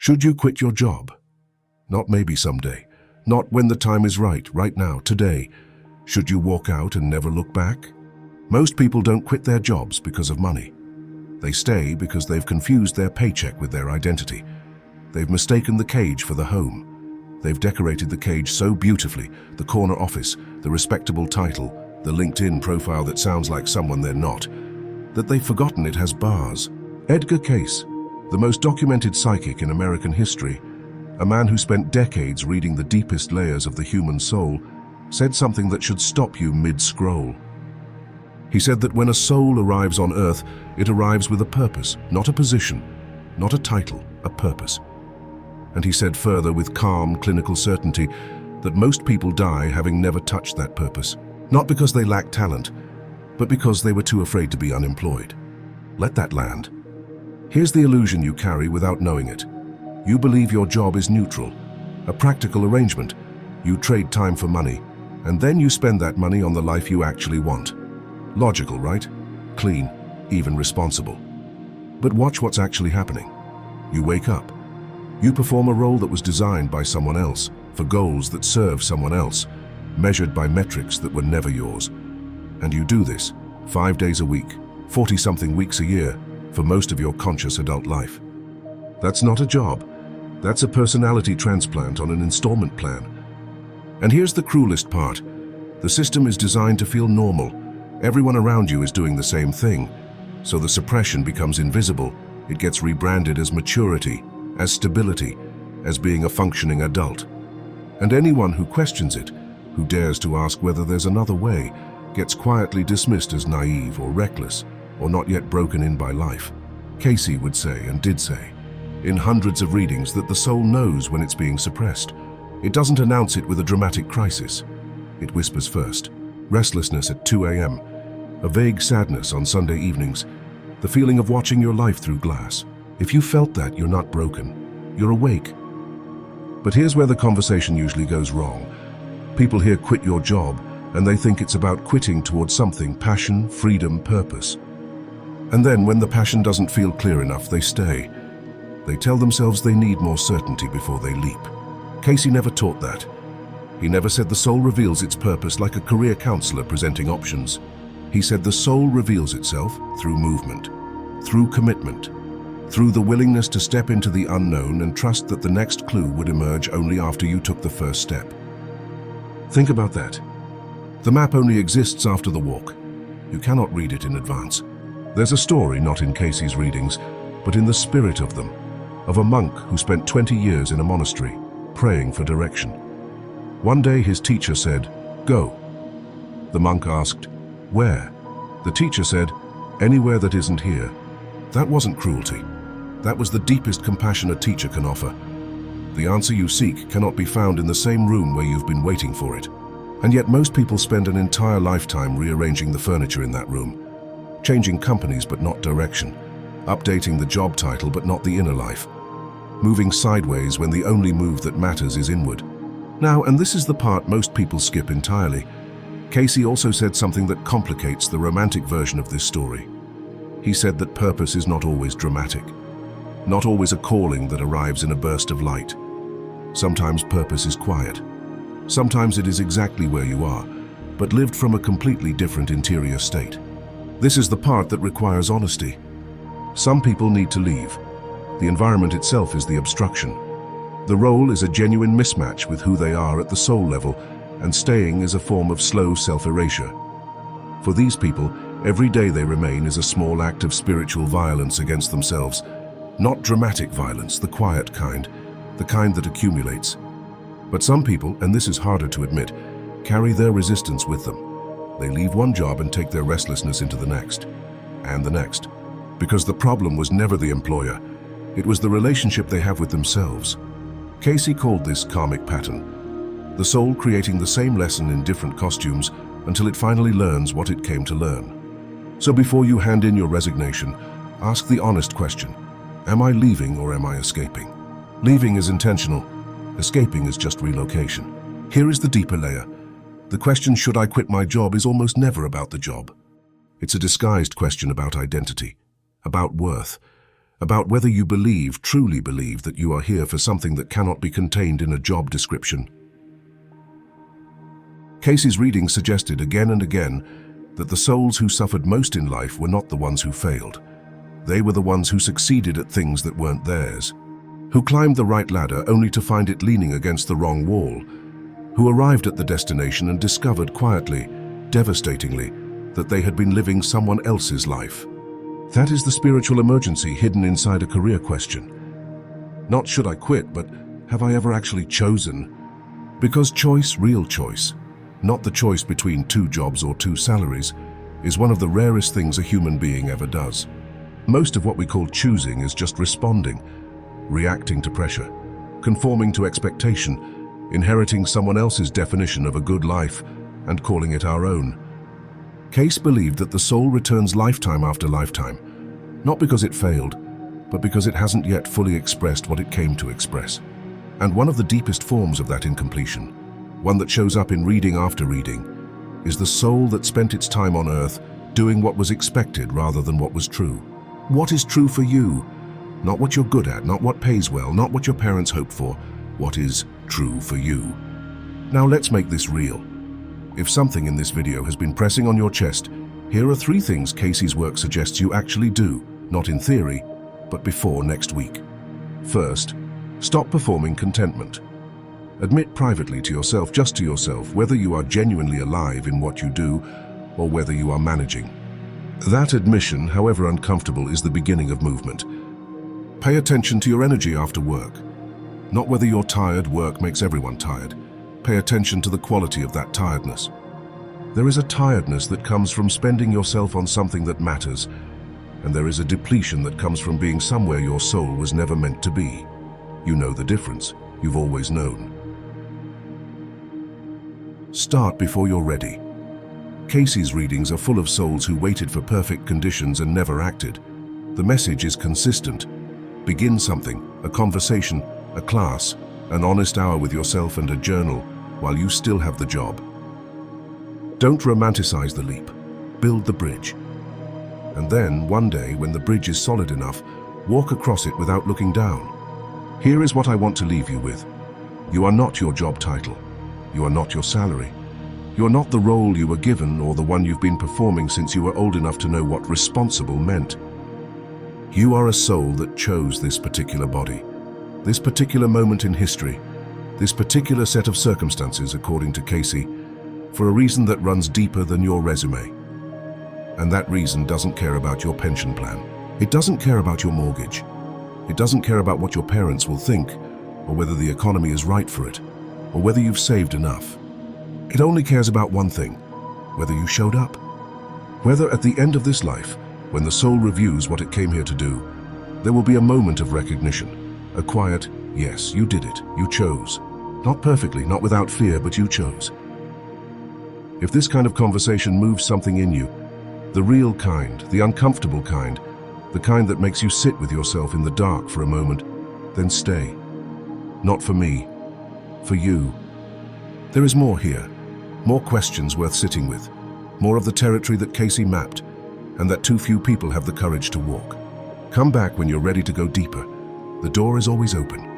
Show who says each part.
Speaker 1: Should you quit your job? Not maybe someday. Not when the time is right now, today. Should you walk out and never look back? Most people don't quit their jobs because of money. They stay because they've confused their paycheck with their identity. They've mistaken the cage for the home. They've decorated the cage so beautifully, the corner office, the respectable title, the LinkedIn profile that sounds like someone they're not, that they've forgotten it has bars. Edgar Cayce, the most documented psychic in American history, a man who spent decades reading the deepest layers of the human soul, said something that should stop you mid-scroll. He said that when a soul arrives on Earth, it arrives with a purpose, not a position, not a title, a purpose. And he said further with calm, clinical certainty that most people die having never touched that purpose, not because they lack talent, but because they were too afraid to be unemployed. Let that land. Here's the illusion you carry without knowing it. You believe your job is neutral, a practical arrangement. You trade time for money, and then you spend that money on the life you actually want. Logical, right? Clean, even responsible. But watch what's actually happening. You wake up. You perform a role that was designed by someone else, for goals that serve someone else, measured by metrics that were never yours. And you do this 5 days a week, 40-something weeks a year, for most of your conscious adult life. That's not a job. That's a personality transplant on an installment plan. And here's the cruelest part. The system is designed to feel normal. Everyone around you is doing the same thing. So the suppression becomes invisible. It gets rebranded as maturity, as stability, as being a functioning adult. And anyone who questions it, who dares to ask whether there's another way, gets quietly dismissed as naive or reckless, or not yet broken in by life. Cayce would say, and did say, in hundreds of readings, that the soul knows when it's being suppressed. It doesn't announce it with a dramatic crisis. It whispers first. Restlessness at 2 a.m., a vague sadness on Sunday evenings, the feeling of watching your life through glass. If you felt that, you're not broken. You're awake. But here's where the conversation usually goes wrong. People hear quit your job, and they think it's about quitting towards something, passion, freedom, purpose. And then when the passion doesn't feel clear enough, they stay. They tell themselves they need more certainty before they leap. Cayce never taught that. He never said the soul reveals its purpose like a career counselor presenting options. He said the soul reveals itself through movement, through commitment, through the willingness to step into the unknown and trust that the next clue would emerge only after you took the first step. Think about that. The map only exists after the walk. You cannot read it in advance. There's a story not in Cayce's readings, but in the spirit of them, of a monk who spent 20 years in a monastery, praying for direction. One day his teacher said, "Go." The monk asked, "Where?" The teacher said, "Anywhere that isn't here." That wasn't cruelty. That was the deepest compassion a teacher can offer. The answer you seek cannot be found in the same room where you've been waiting for it. And yet most people spend an entire lifetime rearranging the furniture in that room, changing companies but not direction, updating the job title but not the inner life, moving sideways when the only move that matters is inward. Now, and this is the part most people skip entirely, Cayce also said something that complicates the romantic version of this story. He said that purpose is not always dramatic, not always a calling that arrives in a burst of light. Sometimes purpose is quiet. Sometimes it is exactly where you are, but lived from a completely different interior state. This is the part that requires honesty. Some people need to leave. The environment itself is the obstruction. The role is a genuine mismatch with who they are at the soul level, and staying is a form of slow self-erasure. For these people, every day they remain is a small act of spiritual violence against themselves. Not dramatic violence, the quiet kind, the kind that accumulates. But some people, and this is harder to admit, carry their resistance with them. They leave one job and take their restlessness into the next, and the next. Because the problem was never the employer, it was the relationship they have with themselves. Cayce called this karmic pattern, the soul creating the same lesson in different costumes until it finally learns what it came to learn. So before you hand in your resignation, ask the honest question, am I leaving or am I escaping? Leaving is intentional, escaping is just relocation. Here is the deeper layer. The question, should I quit my job, is almost never about the job. It's a disguised question about identity, about worth, about whether you truly believe that you are here for something that cannot be contained in a job description. Cayce's reading suggested again and again that the souls who suffered most in life were not the ones who failed. They were the ones who succeeded at things that weren't theirs, who climbed the right ladder only to find it leaning against the wrong wall, who arrived at the destination and discovered quietly, devastatingly, that they had been living someone else's life. That is the spiritual emergency hidden inside a career question. Not should I quit, but have I ever actually chosen? Because choice, real choice, not the choice between 2 jobs or 2 salaries, is one of the rarest things a human being ever does. Most of what we call choosing is just responding, reacting to pressure, conforming to expectation, inheriting someone else's definition of a good life and calling it our own. Cayce believed that the soul returns lifetime after lifetime, not because it failed, but because it hasn't yet fully expressed what it came to express. And one of the deepest forms of that incompletion, one that shows up in reading after reading, is the soul that spent its time on earth doing what was expected rather than what was true. What is true for you? Not what you're good at, not what pays well, not what your parents hoped for. What is true for you? Now let's make this real. If something in this video has been pressing on your chest, here are 3 things Cayce's work suggests you actually do, not in theory, but before next week. First, stop performing contentment. Admit privately to yourself, just to yourself, whether you are genuinely alive in what you do or whether you are managing. That admission, however uncomfortable, is the beginning of movement. Pay attention to your energy after work. Not whether you're tired. Work makes everyone tired. Pay attention to the quality of that tiredness. There is a tiredness that comes from spending yourself on something that matters, and there is a depletion that comes from being somewhere your soul was never meant to be. You know the difference. You've always known. Start before you're ready. Cayce's readings are full of souls who waited for perfect conditions and never acted. The message is consistent. Begin something, a conversation, a class, an honest hour with yourself and a journal while you still have the job. Don't romanticize the leap. Build the bridge. And then, one day, when the bridge is solid enough, walk across it without looking down. Here is what I want to leave you with. You are not your job title. You are not your salary. You are not the role you were given or the one you've been performing since you were old enough to know what responsible meant. You are a soul that chose this particular body, this particular moment in history, this particular set of circumstances, according to Cayce, for a reason that runs deeper than your resume. And that reason doesn't care about your pension plan. It doesn't care about your mortgage. It doesn't care about what your parents will think, or whether the economy is right for it, or whether you've saved enough. It only cares about one thing, whether you showed up. Whether at the end of this life, when the soul reviews what it came here to do, there will be a moment of recognition, a quiet, yes, you did it, you chose. Not perfectly, not without fear, but you chose. If this kind of conversation moves something in you, the real kind, the uncomfortable kind, the kind that makes you sit with yourself in the dark for a moment, then stay. Not for me, for you. There is more here, more questions worth sitting with, more of the territory that Cayce mapped, and that too few people have the courage to walk. Come back when you're ready to go deeper. The door is always open.